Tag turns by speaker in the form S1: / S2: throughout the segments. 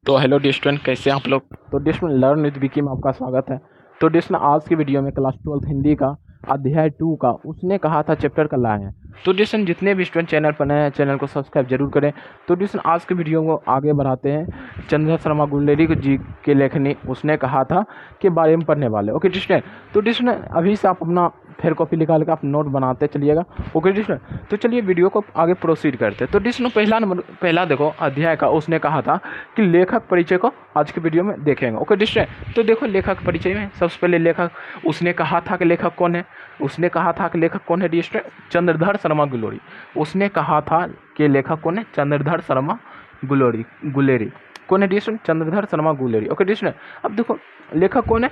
S1: तो hello dear student, कैसे हैं आप लोग। तो dear student, learn with Vicky में आपका स्वागत है। तो डियर स्टूडेंट, आज की वीडियो में क्लास 12 हिंदी का अध्याय 2 का उसने कहा था चैप्टर का लाए हैं। तो डियर स्टूडेंट, जितने भी स्टूडेंट चैनल पर नए हैं चैनल को सब्सक्राइब जरूर करें। तो डियर स्टूडेंट, आज की वीडियो को आगे बढ़ाते हैं। चंद्र शर्मा गुलेरी जी के लेखनी उसने कहा था के बारे में पढ़ने वाले। ओके डियर स्टूडेंट, तो डियर स्टूडेंट अभी से आप अपना फिर कॉपी निकाल कर आप नोट बनाते चलिएगा। ओके डियर स्टूडेंट, तो चलिए वीडियो को आगे प्रोसीड करते हैं। तो डियर स्टूडेंट, पहला देखो अध्याय का उसने कहा था कि लेखक परिचय को आज की वीडियो में देखेंगे। ओके डियर स्टूडेंट, तो देखो लेखक परिचय में सबसे पहले लेखक उसने कहा था कि लेखक कौन है। उसने कहा था कि लेखक कौन है डियर स्टूडेंट, चंद्रधर शर्मा गुलेरी। उसने कहा था कि लेखक कौन है, चंद्रधर शर्मा गुलेरी कौन है dear student, Chandradhar Sharma Guleri. Okay dear student, अब देखो लेखक कौन है,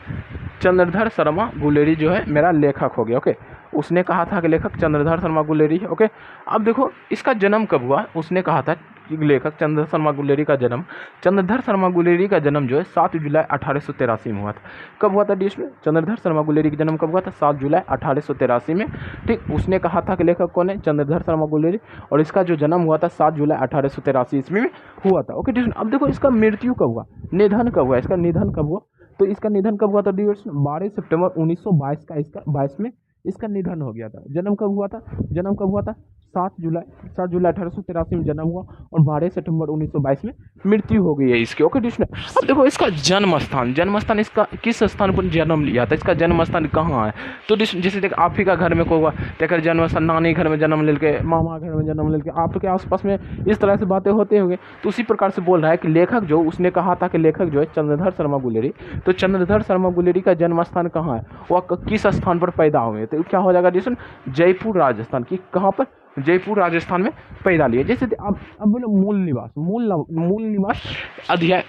S1: चंद्रधर शर्मा गुलेरी जो है मेरा लेखक हो गया। ओके, उसने कहा था कि लेखक चंद्रधर शर्मा गुलेरी है। ओके, अब देखो इसका जन्म कब हुआ। उसने कहा था कि लेखक चंद्रधर शर्मा गुलेरी का जन्म, चंद्रधर शर्मा गुलेरी का जन्म जो है 7 जुलाई 1883 में हुआ था। कब हुआ था डियर स्टूडेंट, चंद्रधर शर्मा गुलेरी का जन्म कब हुआ था, 7 जुलाई 1883 में। ठीक, उसने कहा था कि लेखक कौन है, चंद्रधर शर्मा गुलेरी, और इसका जो जन्म हुआ था 7 जुलाई 1883 ईस्वी में हुआ था। ओके डियर स्टूडेंट, अब देखो इसका मृत्यु कब हुआ, निधन कब हुआ, इसका निधन कब हुआ। तो इसका निधन कब हुआ था डियर स्टूडेंट, 12 सितंबर 1922 का इसका 22 में इसका निधन हो गया था। जन्म कब हुआ था, जन्म कब हुआ था 7 जुलाई 1883 में जन्म हुआ और 12 सितंबर 1922 में मृत्यु हो गई है इसकी। ओके डियर स्टूडेंट, अब देखो इसका जन्म स्थान इसका किस स्थान पर जन्म लिया था, इसका जन्म स्थान कहाँ है। तो जैसे देख आप ही का घर में को हुआ तेकर जन्म स्थान नानी घर में जन्म लेके, मामा घर में जन्म लेके, आपके आसपास में इस तरह से बातें होते होंगे। तो उसी प्रकार से बोल रहा है कि लेखक जो उसने कहा था कि लेखक जो है चंद्रधर शर्मा गुलेरी, तो चंद्रधर शर्मा गुलेरी का जन्म स्थान कहाँ है, वह किस स्थान पर पैदा हुए। तो क्या हो जाएगा डिस्टन, जयपुर राजस्थान की, कहाँ पर, जयपुर राजस्थान में पैदा लिए। जैसे अब बोलो मूल निवास अध्याय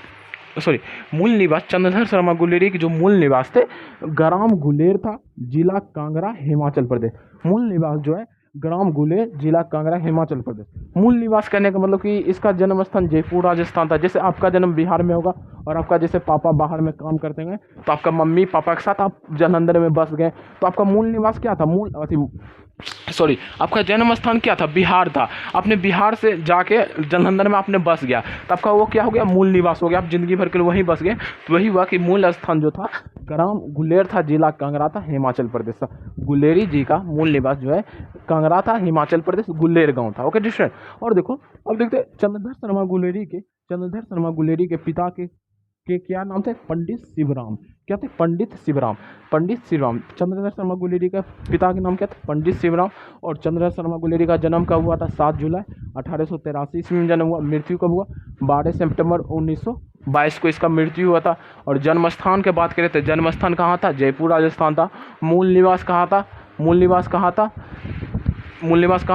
S1: मूल निवास चंद्रधर शर्मा गुलेरी के जो मूल निवास थे ग्राम गुलेर था, जिला कांगड़ा, हिमाचल प्रदेश। मूल निवास जो है ग्राम गुलेर, जिला कांगड़ा, हिमाचल प्रदेश। मूल निवास कहने का मतलब कि इसका जन्म स्थान जयपुर राजस्थान था। जैसे आपका जन्म बिहार में होगा और आपका जैसे पापा बाहर में काम करते हैं तो आपका मम्मी पापा के साथ आप जालंधर में बस गए, तो आपका मूल निवास क्या था, आपका जन्म स्थान क्या था, बिहार था। आपने बिहार से जाके जालंधर में आपने बस गया तो आपका वो क्या हो गया, मूल निवास हो गया। आप जिंदगी भर के लिए वहीं बस गए, तो वही हुआ कि मूल स्थान जो था ग्राम गुलेर था, जिला कांगड़ा था, हिमाचल प्रदेश था। गुलेरी जी का मूल निवास जो है कांगड़ा था, हिमाचल प्रदेश, गुलेर गांव था। ओके डिस्ट्रेंट, और देखो अब देखते हैं चंद्रधर शर्मा गुलेरी के पिता के क्या नाम थे, पंडित शिवराम। क्या थे, पंडित शिवराम। चंद्रधर शर्मा गुलेरी का पिता के नाम क्या थे, पंडित शिवराम। और चंद्रधर शर्मा गुलेरी का जन्म कब हुआ था, 7 जुलाई 1883 ईस्वी में जन्म हुआ। मृत्यु कब हुआ, 12 सितंबर 1922 को इसका मृत्यु हुआ था। और जन्म स्थान की बात करें तो जन्म स्थान कहाँ था, जयपुर राजस्थान था। मूल निवास कहाँ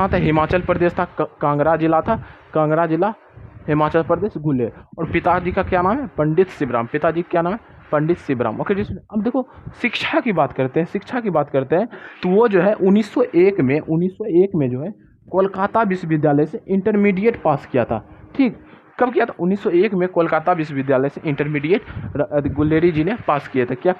S1: था, हिमाचल प्रदेश था, कांगड़ा जिला, हिमाचल प्रदेश, गुलेर। और पिताजी का क्या नाम है, पंडित शिवराम। पंडित शिवराम। ओके जी, अब देखो शिक्षा की बात करते हैं तो वो जो है 1901 में जो है कोलकाता विश्वविद्यालय से इंटरमीडिएट पास किया था। ठीक, कब किया था, 1901 में कोलकाता विश्वविद्यालय से इंटरमीडिएट गुलेरी जी ने पास किए थे। क्या,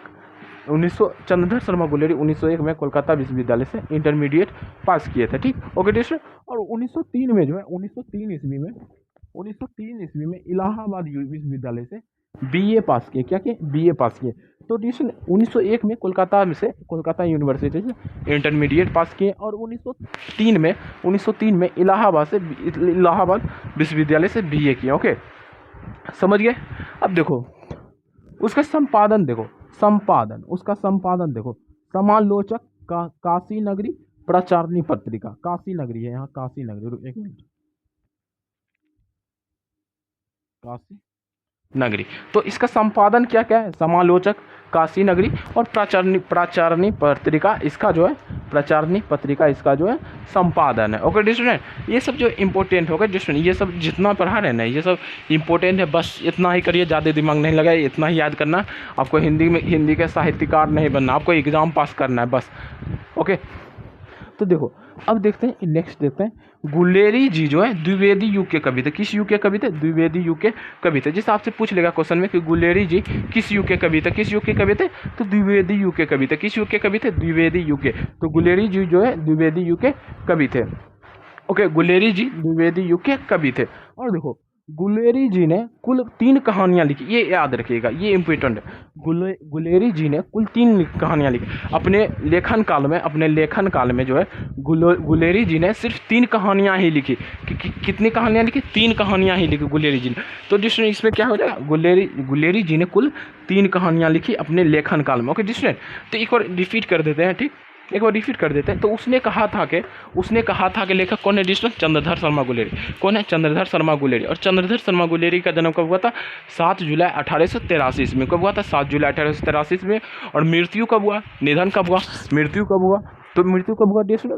S1: चंद्रधर शर्मा गुलेरी 1901 में कोलकाता विश्वविद्यालय से इंटरमीडिएट पास किए थे। ठीक, ओके डिस्टर। और 1903 में जो है 1903 ईस्वी में इलाहाबाद विश्वविद्यालय से बीए पास किए। क्या किए, बीए पास किए। तो 1901 में कोलकाता यूनिवर्सिटी से इंटरमीडिएट पास किए। और 1903 में इलाहाबाद विश्वविद्यालय से बीए किए। ओके, समझ गए। अब देखो उसका संपादन देखो, समालोचक का काशी नगरी प्रचारणी पत्रिका, काशी नगरी है यहाँ, काशी नगरी, एक मिनट, काशी नगरी। तो इसका संपादन क्या क्या है, समालोचक, काशी नगरी और प्राचारणी पत्रिका, इसका जो है प्रचारणी पत्रिका, इसका जो है संपादन है। ओके स्टूडेंट, ये सब जो इम्पोर्टेंट होगा स्टूडेंट, ये सब जितना पढ़ा रहे ना ये सब इम्पोर्टेंट है। बस इतना ही करिए, ज़्यादा दिमाग नहीं लगाए, इतना ही याद करना। आपको हिंदी के साहित्यकार नहीं बनना, आपको एग्जाम पास करना है बस। ओके, तो देखो अब देखते हैं, नेक्स्ट देखते हैं। गुलेरी जी जो है द्विवेदी युग के कवि थे। किस युग के कवि थे, द्विवेदी युग के कवि थे। जिस आपसे पूछ लेगा क्वेश्चन में कि गुलेरी जी किस युग के कवि थे, तो द्विवेदी युग के कवि थे। किस युग के कवि थे, द्विवेदी युग के। तो गुलेरी जी जो है द्विवेदी युग के कवि थे। ओके, गुलेरी जी द्विवेदी युग के कवि थे। और देखो गुलेरी जी ने कुल 3 कहानियाँ लिखी, ये याद रखिएगा, ये इम्पोर्टेंट है। गुलेरी जी ने कुल 3 कहानियाँ लिखी अपने लेखन काल में। अपने लेखन काल में जो है गुलेरी जी ने सिर्फ 3 कहानियाँ ही लिखी। कितनी कहानियाँ लिखी? 3 कहानियाँ ही लिखी गुलेरी जी ने। तो जिसने इसमें क्या हो जाएगा, गुलेरी जी ने कुल 3 कहानियाँ लिखी अपने लेखन काल में। ओके जिसने, तो एक बार रिपीट कर देते हैं, ठीक, एक बार रिपीट कर देते हैं। तो उसने कहा था कि लेखक कौन है जिसमें? चंद्रधर शर्मा गुलेरी। कौन है? चंद्रधर शर्मा गुलेरी। और चंद्रधर शर्मा गुलेरी का जन्म कब हुआ था? 7 जुलाई 1883 ईस्वी में। कब हुआ था? 7 जुलाई 1883 ईस्वी में। और मृत्यु कब हुआ? निधन कब हुआ? मृत्यु कब हुआ? तो मृत्यु कब हुआ देश में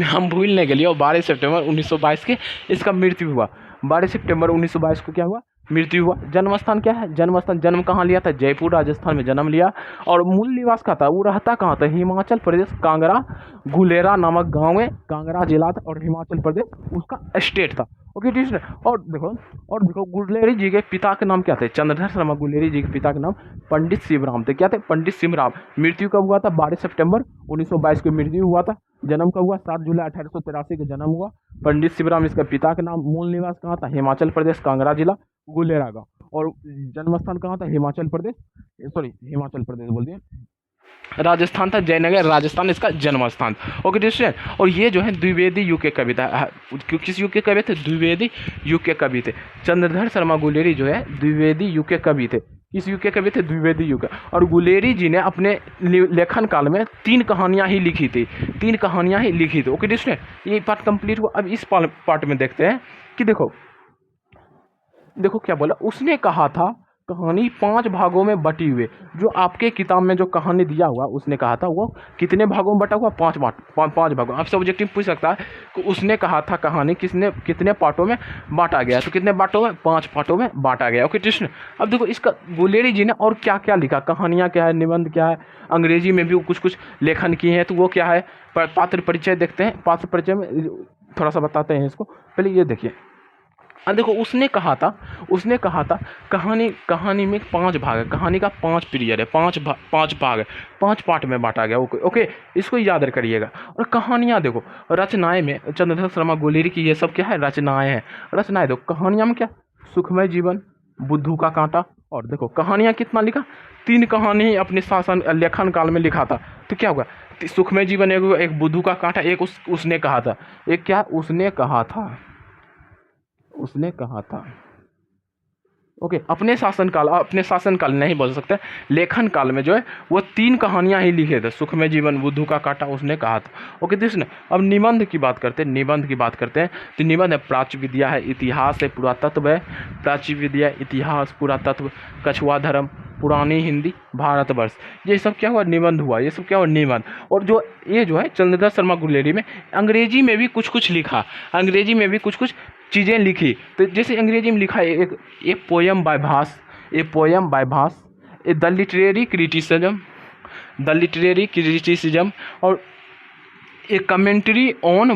S1: हम भूलने के लिए, और 12 सितंबर 1922 के इसका मृत्यु हुआ। 12 सितंबर 1922 को क्या हुआ? मृत्यु हुआ। जन्म स्थान क्या है? जन्म स्थान, जन्म कहाँ लिया था? जयपुर राजस्थान में जन्म लिया। और मूल निवास कहाँ था? वो रहता कहाँ था? हिमाचल प्रदेश, कांगड़ा गुलेरा नामक गांव में, कांगड़ा जिला था और हिमाचल प्रदेश उसका स्टेट था। ओके ठीक है। और देखो गुलेरी जी के पिता के नाम क्या थे? चंद्रधर शर्मा गुलेरी जी के पिता के नाम पंडित शिवराम थे। क्या थे? पंडित शिवराम। मृत्यु कब हुआ था? 12 सितंबर 1922 को मृत्यु हुआ था। जन्म कब हुआ? 7 जुलाई 1883 को जन्म हुआ। पंडित शिवराम इसका पिता का नाम। मूल निवास कहाँ था? हिमाचल प्रदेश, कांगड़ा जिला, गुलेरा गाँव। और जन्म स्थान कहाँ था? हिमाचल प्रदेश, सॉरी हिमाचल प्रदेश बोल दिया, राजस्थान था, जयनगर राजस्थान इसका जन्म स्थान। ओके डिस्ट्रेन। और ये जो है द्विवेदी युग के कवि था। किस युग के कवि थे? द्विवेदी युग के कवि थे। चंद्रधर शर्मा गुलेरी जो है द्विवेदी युग के कवि थे। किस युग के कवि थे? द्विवेदी युग। और गुलेरी जी ने अपने लेखन काल में 3 कहानियाँ ही लिखी थी। 3 कहानियाँ ही लिखी थी। ओके डिस्ट्रेन, ये पार्ट कंप्लीट हुआ। अब इस पार्ट में देखते हैं कि देखो क्या बोला उसने। कहा था कहानी 5 भागों में बटी हुई। जो आपके किताब में जो कहानी दिया हुआ उसने कहा था वो कितने भागों में बटा हुआ? 5 भागों। आपसे ऑब्जेक्टिव पूछ सकता है कि उसने कहा था कहानी कितने पार्टों में बांटा गया? तो कितने पार्टों में? 5 पार्टों में बांटा गया। ओके कृष्ण। अब देखो इसका गुलेरी जी ने और क्या क्या लिखा, कहानियाँ क्या है, निबंध क्या है, अंग्रेजी में भी कुछ लेखन किए हैं। तो वो क्या है? पात्र परिचय देखते हैं। पात्र परिचय में थोड़ा सा बताते हैं इसको। पहले ये देखिए, देखो उसने कहा था कहानी में 5 भाग है। कहानी का 5 पीरियड है, 5 भाग है, 5 पार्ट में बांटा गया। ओके इसको याद करिएगा। और कहानियाँ देखो, रचनाएं में चंद्रधर शर्मा गुलेरी की ये सब क्या है? रचनाएं हैं। रचनाएं देखो, कहानियाँ में क्या? सुखमय जीवन, बुद्धू का कांटा। और देखो कहानियाँ कितना लिखा? 3 कहानी अपने शासन लेखन काल में लिखा था। तो क्या होगा? सुखमय जीवन एक बुद्धू का कांटा, एक उसने कहा था, एक क्या उसने कहा था। ओके अपने शासनकाल नहीं बोल सकते, लेखन काल में जो है वो 3 कहानियां ही लिखे थे। सुखमय जीवन, बुद्धू का कांटा उसने कहा था। ओके कृष्ण। अब निबंध की बात करते हैं। तो निबंध है प्राच्य विद्या है, इतिहास है, पुरातत्व है। प्राच्य विद्या, इतिहास, पुरातत्व, कछुआ धर्म, पुरानी हिंदी, भारतवर्ष, ये सब क्या हुआ? निबंध हुआ। ये सब क्या हुआ? निबंध। और ये जो है चंद्रधर शर्मा गुलेरी में अंग्रेजी में भी कुछ लिखा, अंग्रेजी में भी कुछ चीज़ें लिखी। तो जैसे अंग्रेजी में लिखा है a poem by Bhasa, the literary criticism, और ए कमेंट्री ऑन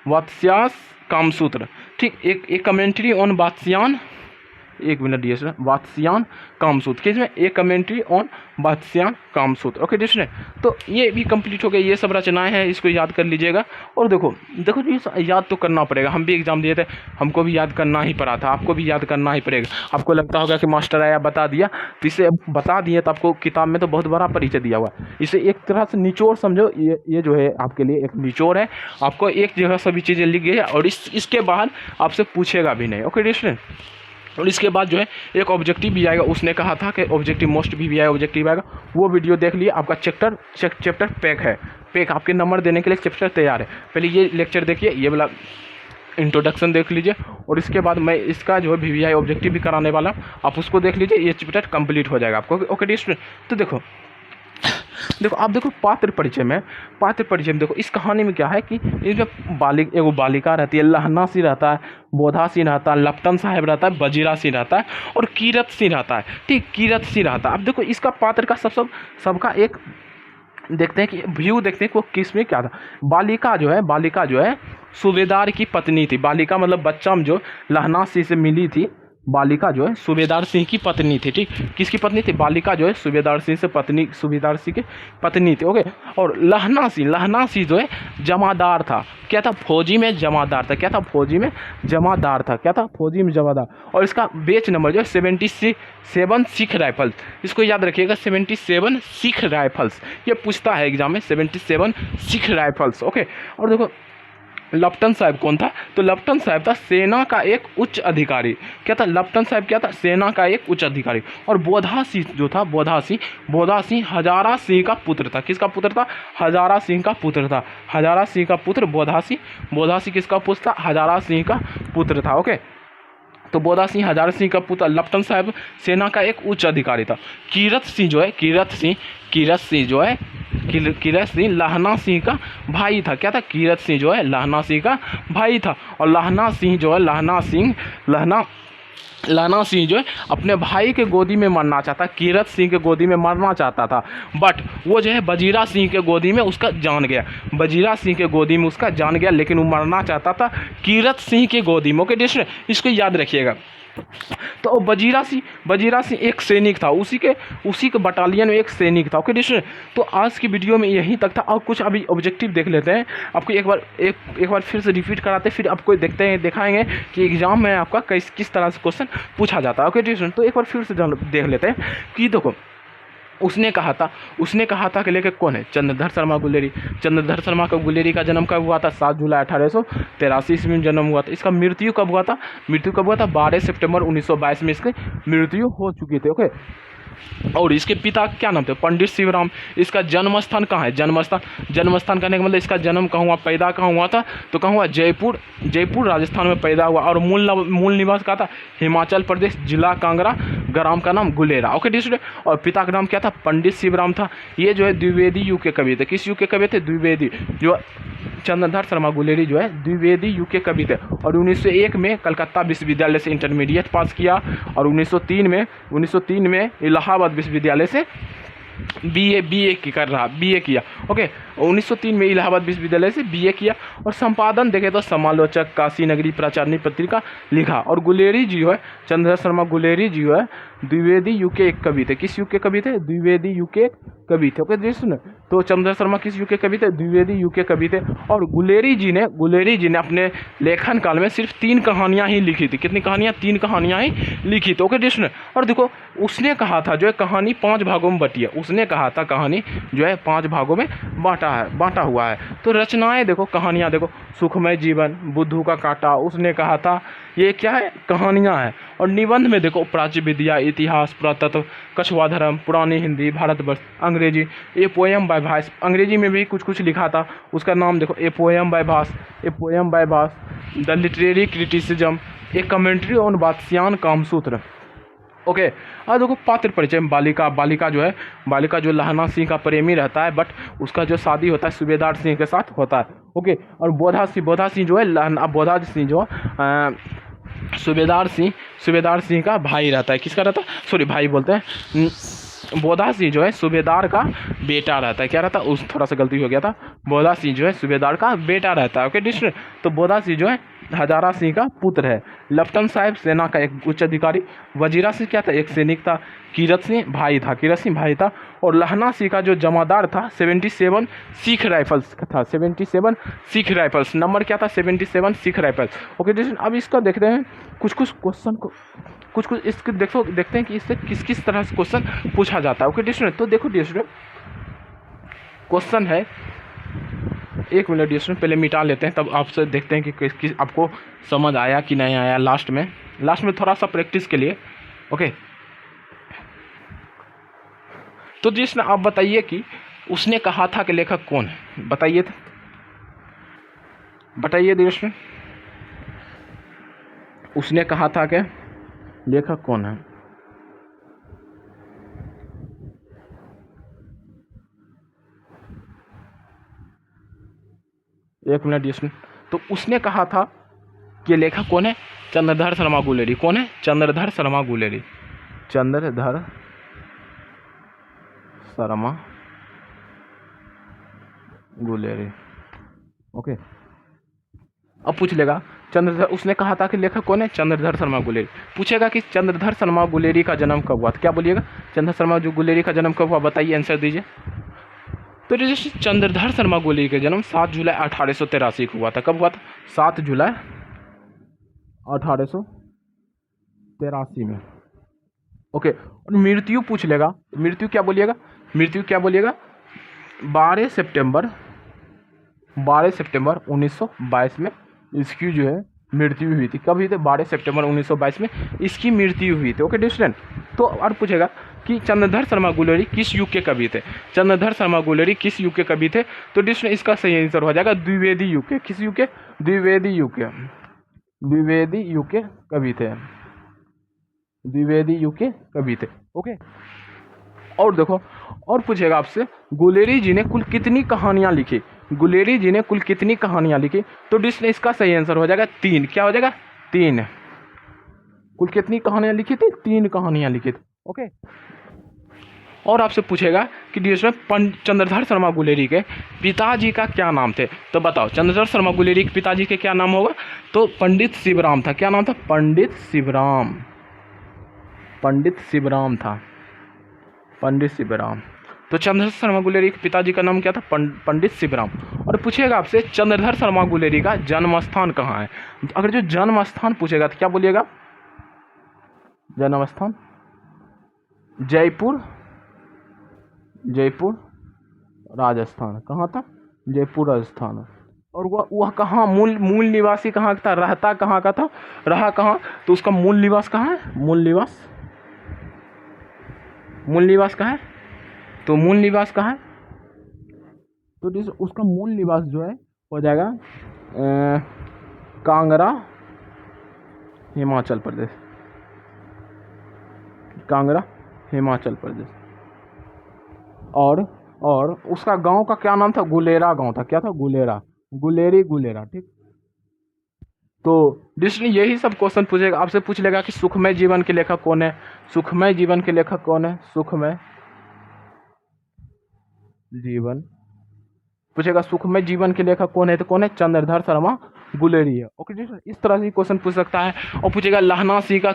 S1: वात्स्यास कामसूत्र। ठीक, एक कमेंट्री ऑन वात्स्यान, एक मिनट दिए सर, वात्स्यान कामसूत्र। किसमें? एक commentary on Vatsyayan Kamasutra. Okay डिस्ट्रेन। तो ये भी कंप्लीट हो गया। ये सब रचनाएं हैं, इसको याद कर लीजिएगा। और देखो ये याद तो करना पड़ेगा। हम भी एग्जाम दिए थे, हमको भी याद करना ही पड़ा था, आपको भी याद करना ही पड़ेगा। आपको लगता होगा कि मास्टर आया बता दिया, तो इसे बता दिए तो आपको किताब में तो बहुत बड़ा परिचय दिया हुआ है। इसे एक तरह से निचोड़ समझो। ये जो है आपके लिए एक निचोड़ है। आपको एक जगह सभी चीज़ें लिख गई है और इसके बाद आपसे पूछेगा भी नहीं। ओके डिस्ट्रेन। और इसके बाद जो है एक ऑब्जेक्टिव भी आएगा। उसने कहा था कि ऑब्जेक्टिव मोस्ट भी आएगा, ऑब्जेक्टिव आएगा, वो वीडियो देख लिए। आपका चैप्टर पैक आपके नंबर देने के लिए चैप्टर तैयार है। पहले ये लेक्चर देखिए, ये वाला इंट्रोडक्शन देख लीजिए, और इसके बाद मैं इसका जो है VVI ऑब्जेक्टिव भी कराने वाला, आप उसको देख लीजिए। ये चैप्टर कंप्लीट हो जाएगा आपको। Okay student. तो देखो आप देखो पात्र परिचय में देखो इस कहानी में क्या है कि इसमें एगो बालिका रहती है, लहना सिंह रहता है, बोधा सिंह रहता है, लपटन साहब रहता है, बजीरा सिंह रहता है और कीरत सिंह रहता है। ठीक, कीरत सिंह रहता है। अब देखो इसका पात्र का सबका एक देखते हैं कि व्यू देखते हैं कि वो किस में क्या था। बालिका जो है सूबेदार की पत्नी थी। बालिका मतलब बच्चा में जो लहना सिंह से मिली थी, बालिका जो है सूबेदार सिंह की पत्नी थी। ठीक, किसकी पत्नी थी? बालिका जो है सूबेदार सिंह से पत्नी, सूबेदार सिंह की पत्नी थी। ओके, और लहना सिंह जो है जमादार था। क्या था? फौजी में जमादार था। क्या था? फौजी में जमादार था। क्या था? फौजी में जमादार। और इसका बेच नंबर जो है 77 सिख राइफल्स, इसको याद रखिएगा, 77 सिख राइफल्स, ये पूछता है एग्जाम में, 77 सिख राइफल्स। ओके, और देखो लेफ्टिनेंट साहब कौन था? तो लेफ्टिनेंट साहब था सेना का एक उच्च अधिकारी। क्या था? लेफ्टिनेंट साहब क्या था? सेना का एक उच्च अधिकारी। और बोधा सिंह जो था, बोधा सिंह हजारा सिंह का पुत्र था। किसका पुत्र था? हजारा सिंह का पुत्र था। हजारा सिंह का पुत्र बोधा सिंह किसका पुत्र था? हजारा सिंह का पुत्र था। ओके, तो बोधा सिंह हजारा सिंह का पुत्र, लेफ्टिनेंट साहब सेना का एक उच्च अधिकारी था। कीरत सिंह जो है, कीरत सिंह लहना सिंह का भाई था। क्या था? कीरत सिंह जो है लहना सिंह का भाई था। और लहना सिंह जो है अपने भाई के गोदी में मरना चाहता, कीरत सिंह के गोदी में मरना चाहता था, बट वो जो है बजीरा सिंह के गोदी में उसका जान गया। बजीरा सिंह के गोदी में उसका जान गया, लेकिन वो मरना चाहता था कीरत सिंह के गोदी में। ओके डिस्ट्रिक्ट, इसको याद रखिएगा। तो बजीरा सिंह एक सैनिक था, उसी के बटालियन में एक सैनिक था। ओके डिस्ट्रिक्ट, तो आज की वीडियो में यहीं तक था। और कुछ अभी ऑब्जेक्टिव देख लेते हैं। आपको एक बार फिर से रिपीट कराते, फिर आपको दिखाएंगे कि एग्जाम में आपका किस तरह से क्वेश्चन पूछा जाता है। ओके डिस्ट्रिक्ट, तो एक बार फिर से देख लेते हैं कि देखो उसने कहा था कि लेके कौन है? चंद्रधर शर्मा गुलेरी का जन्म कब हुआ था? 7 जुलाई 1883 ईस्वी में जन्म हुआ था। इसका मृत्यु कब हुआ था? 12 सितंबर 1922 में इसकी मृत्यु हो चुकी थी। ओके, और इसके पिता क्या नाम थे? पंडित शिवराम। इसका जन्म स्थान कहाँ है? जन्म स्थान कहने का मतलब इसका जन्म कहाँ हुआ, पैदा कहाँ हुआ था? तो कहाँ हुआ? जयपुर राजस्थान में पैदा हुआ। और मूल निवास कहाँ था? हिमाचल प्रदेश, जिला कांगड़ा, ग्राम का नाम गुलेरा। ओके डिस्ट्रिक्ट, और पिता का नाम क्या था? पंडित शिवराम था। ये जो है द्विवेदी युग के कवि थे। किस युग के कवि थे? द्विवेदी। जो चंद्रधर शर्मा गुलेरी जो है द्विवेदी युग के कवि थे। और 1901 में कलकत्ता विश्वविद्यालय से इंटरमीडिएट पास किया। और 1903 में इलाहाबाद विश्वविद्यालय से बीए किया। ओके, 1903 में इलाहाबाद विश्वविद्यालय से बीए किया। और संपादन देखे तो समालोचक, काशी नगरी प्रचारणी पत्रिका लिखा। और गुलेरी जी जो है, चंद्रधर शर्मा गुलेरी जी जो है द्विवेदी युग के एक कवि थे। किस युग के कवि थे? द्विवेदी युग के कवि थे। ओके जी, सुनो, तो चंद्रधर शर्मा किस युग के कवि थे? द्विवेदी युग के कवि थे। और गुलेरी जी ने अपने लेखन काल में सिर्फ 3 कहानियां ही लिखी थी। कितनी कहानियां? 3 कहानियां ही लिखी थी। ओके जी, सुनो, और देखो उसने कहा था जो है कहानी 5 भागों में बटी है। उसने कहा था कहानी जो है 5 भागों में बांटा हुआ है। तो रचनाएं देखो, कहानियां देखो, सुखमय जीवन, बुद्धू का कांटा, उसने कहा था, ये क्या है? कहानियां हैं। और निबंध में देखो प्राच्य विद्या, इतिहास, पुरातत्व, कछुआ धर्म, पुरानी हिंदी, भारतवर्ष, अंग्रेजी, ए पोएम बाय भास, अंग्रेजी में भी कुछ लिखा था, उसका नाम देखो, a poem by Bhasa, the literary criticism, a commentary on Vatsyayana Kamasutra. Okay, और देखो पात्र परिचय में बालिका जो लहना सिंह का प्रेमी रहता है, बट उसका जो शादी होता है सूबेदार सिंह के साथ होता है। ओके, और बोधा सिंह जो है सूबेदार सिंह का भाई रहता है। किसका रहता है? सॉरी, भाई बोलते हैं। बोधा सिंह जो है सूबेदार का बेटा रहता है। क्या रहता है? उस थोड़ा सा गलती हो गया था। बोधा सिंह जो है सूबेदार का बेटा रहता है। ओके डिस्ट्रिक्ट, तो बोधा सिंह जो है हजारा सिंह का पुत्र है। लेफ्टिनेंट साहब सेना का एक उच्च अधिकारी। वजीरा सिंह क्या था? एक सैनिक था। कीरत सिंह भाई था। और लहना सिंह का जो जमादार था 77 सिख राइफल्स था। 77 सिख राइफल्स, नंबर क्या था? 77 सिख राइफल्स। ओके डिस्ट्रिक्ट, अब इसका देखते हैं कुछ क्वेश्चन को, कुछ इसके देखते हैं कि इससे किस तरह से क्वेश्चन पूछा जाता है। ओके डिस्ट्रिक्ट, तो देखो डिस्ट्रिक्ट क्वेश्चन है, 1 मिनट डिस्ट्रिक्ट पहले मिटा लेते हैं, तब आपसे देखते हैं कि आपको समझ आया कि नहीं आया। लास्ट में थोड़ा सा प्रैक्टिस के लिए। ओके, तो जिसने आप बताइए कि उसने कहा था कि लेखक कौन है? बताइए डिस्ट्रिक्ट, उसने कहा था कि लेखक कौन है? एक मिनट डिस्ट्रिक्ट, तो उसने कहा था कि लेखक कौन है? चंद्रधर शर्मा गुलेरी। कौन है? चंद्रधर शर्मा गुलेरी। ओके, अब पूछ लेगा चंद्रधर, उसने कहा था कि लेखक कौन है, चंद्रधर शर्मा गुलेरी। पूछेगा कि चंद्रधर शर्मा गुलेरी का जन्म कब हुआ, तो क्या बोलिएगा, चंद्रधर शर्मा जो गुलेरी का जन्म कब हुआ, बताइए, आंसर दीजिए। तो जैसे चंद्रधर शर्मा गुलेरी का जन्म 7 जुलाई 1883 को हुआ था। कब हुआ था, 7 जुलाई 1883 में। ओके, और मृत्यु पूछ लेगा, मृत्यु क्या बोलिएगा, मृत्यु क्या बोलिएगा, 12 सितंबर 1922 में इसकी जो है मृत्यु हुई थी। कब हुई थी, 12 सितंबर 1922 में इसकी मृत्यु हुई थी। Okay distant. तो और पूछेगा कि चंद्रधर शर्मा गुलेरी किस युग के कवि थे, चंद्रधर शर्मा गुलेरी किस युग के कवि थे, तो डिस्टेंट इसका सही आंसर हो जाएगा द्विवेदी युग के। किस युग के, द्विवेदी युग के, द्विवेदी युग के कवि थे, द्विवेदी युग के कवि थे। ओके, और देखो, और पूछेगा आपसे गुलेरी जी ने कुल कितनी कहानियां लिखी, गुलेरी जी ने कुल कितनी कहानियां लिखी, तो डिस्टेंट इसका सही आंसर हो जाएगा 3। क्या हो जाएगा, 3। कुल कितनी कहानियां लिखी थी, 3 कहानियां लिखी थी। ओके, और आपसे पूछेगा कि डिस्टेंट चंद्रधर शर्मा गुलेरी के पिताजी का क्या नाम थे, तो बताओ चंद्रधर शर्मा गुलेरी के पिताजी के क्या नाम होगा, तो पंडित शिवराम था। क्या नाम था, पंडित शिवराम, पंडित शिवराम था, पंडित शिवराम। तो चंद्रधर शर्मा गुलेरी के पिताजी का नाम क्या था, पंडित शिवराम। और पूछेगा आपसे चंद्रधर शर्मा गुलेरी का जन्म स्थान कहाँ है, अगर जो जन्म स्थान पूछेगा तो क्या बोलिएगा, जन्म स्थान जयपुर, जयपुर राजस्थान। कहाँ था, जयपुर राजस्थान। और वह कहाँ मूल निवासी कहाँ था, रहता कहाँ का था, रहा कहाँ, तो उसका मूल निवास कहाँ है, मूल निवास, मूल निवास कहाँ है, तो मूल निवास कहाँ है, तो उसका मूल निवास जो है हो जाएगा कांगड़ा, हिमाचल प्रदेश, कांगड़ा हिमाचल प्रदेश। और उसका गांव का क्या नाम था, गुलेरा गांव था। क्या था, गुलेरा, गुलेरी, गुलेरा। ठीक, तो डिस्टेंट यही सब क्वेश्चन पूछेगा आपसे। पूछ लेगा कि सुखमय जीवन के लेखक कौन है, सुखमय जीवन के लेखक कौन है, सुखमय जीवन पूछेगा, सुखमय जीवन के लेखक कौन है, तो कौन है, चंद्रधर शर्मा गुलेरी है। ओके, इस तरह से क्वेश्चन पूछ सकता है। और पूछेगा लहना सिंह का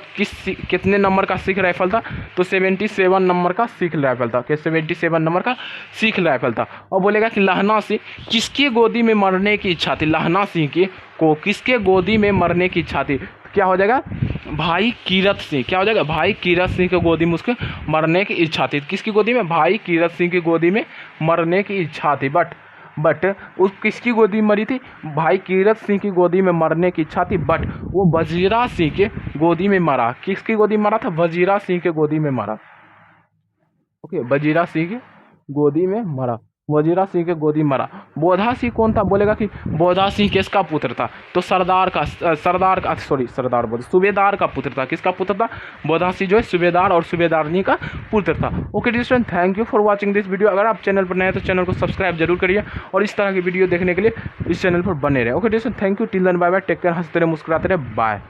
S1: कितने नंबर का सिख राइफल था, तो 77 नंबर का सिख राइफल था। 77 नंबर का सिख राइफल था। और बोलेगा कि लहना सिंह किसकी गोदी में मरने की इच्छा थी, लहना सिंह की को किसके गोदी में मरने की इच्छा थी, क्या हो जाएगा, भाई कीरत सिंह। क्या हो जाएगा, भाई कीरत सिंह की गोदी में उसके मरने की इच्छा थी। किसकी गोदी में, भाई कीरत सिंह की गोदी में मरने की इच्छा थी। बट उस किसकी गोदी में मरी थी, भाई कीरत सिंह की गोदी में मरने की इच्छा थी, बट वो वजीरा सिंह के गोदी में मरा। किसकी गोदी में मरा था, वजीरा सिंह के गोदी में मरा। ओके, वजीरा सिंह की गोदी में मरा, वजीरा सिंह के गोदी में मरा। बोधा सिंह कौन था, बोलेगा कि बोधा सिंह किसका पुत्र था, तो सूबेदार का पुत्र था। किसका पुत्र था, बोधा सिंह जो है सूबेदार और सूबेदारनी का पुत्र था। Okay dear student, thank you for watching this video. अगर आप चैनल पर नए हैं तो चैनल को सब्सक्राइब जरूर करिए और इस तरह की वीडियो देखने के लिए इस चैनल पर बने रहे। Okay dear student, thank you, till then bye bye, take care, हंसते रहे मुस्कुराते रहे, बाय।